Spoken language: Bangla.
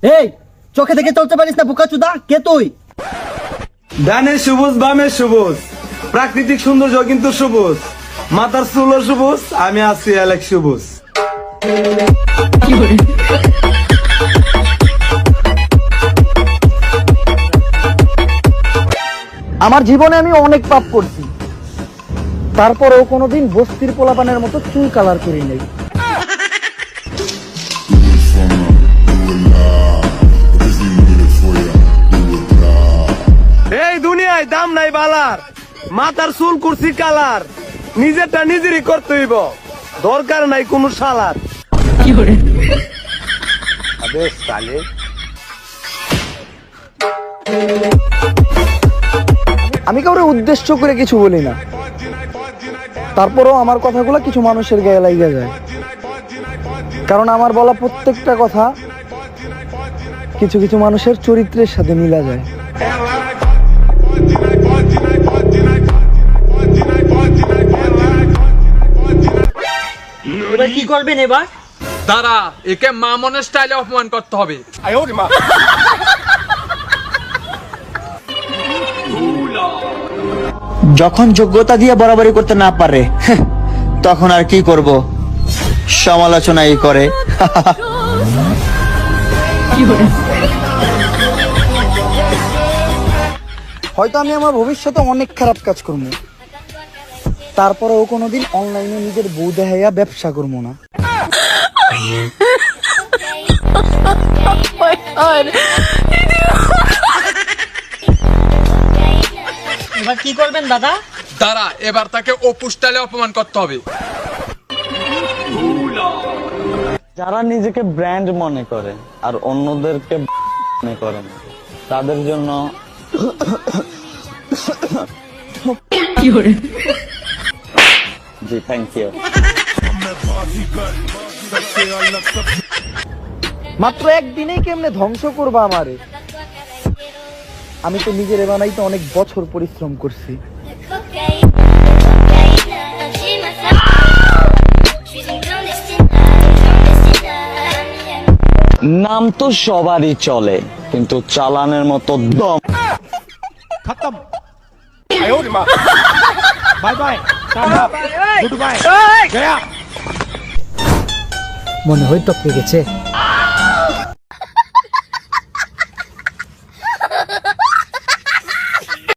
এই চোখে দেখে চলতে পারিস না বোকাচুদা, কে তুই? ডানে সবুজ বামে সবুজ, প্রাকৃতিক সৌন্দর্য কিন্তু সবুজ, মাথার চুলও সবুজ, আমি আছি অ্যালেক সবুজ। আমার জীবনে আমি অনেক পাপ করছি, তারপরেও কোনোদিন বস্তির পোলাপানের মতো চুল কালার করি নাই। এই দুনিয়ায় দাম নাই বালার, মাথার চুল করছি কালার, নিজেরটা নিজেরই করতে হইব, দরকার নাই কোনো শালার। আবে সালে, আমি কাউরে উদ্দেশ্য করে কিছু বলি না, তারপরেও আমার কথাগুলো কিছু মানুষের গায়ে লাগিয়ে যায়, কারণ আমার বলা প্রত্যেকটা কথা কিছু কিছু মানুষের চরিত্রের সাথে মিলা যায়। এবার কি করবেন এবার? দাঁড়া, একে মামনের স্টাইলে অপমান করতে হবে। যখন যোগ্যতা দিয়ে বরাবরি করতে না পারে তখন আর কি করব, সমালোচনাই করে। হয়তো আমি আমার ভবিষ্যতে অনেক খারাপ কাজ করবো, তারপরেও কোনোদিন অনলাইনে নিজের বউ দেখাইয়া ব্যবসা করবো না। এবার কি করবেন দাদা? দাঁড়া, এবার তাকে অপু স্টাইলে অপমান করতে হবে। যারা নিজেকে ব্র্যান্ড মনে করে আর অন্যদেরকে মনে করে না, তাদের জন্য জি থ্যাংক ইউ। মাত্র একদিনেই কেমনে ধ্বংস করবা আমারে? আমি তো নিজের বানাইতে অনেক বছর পরিশ্রম করছি। নাম তো সবারই চলে, কিন্তু চালানের মতো দম খতম। Bye bye, tata, good bye, Gaya. মনে হয় টপকে গেছে।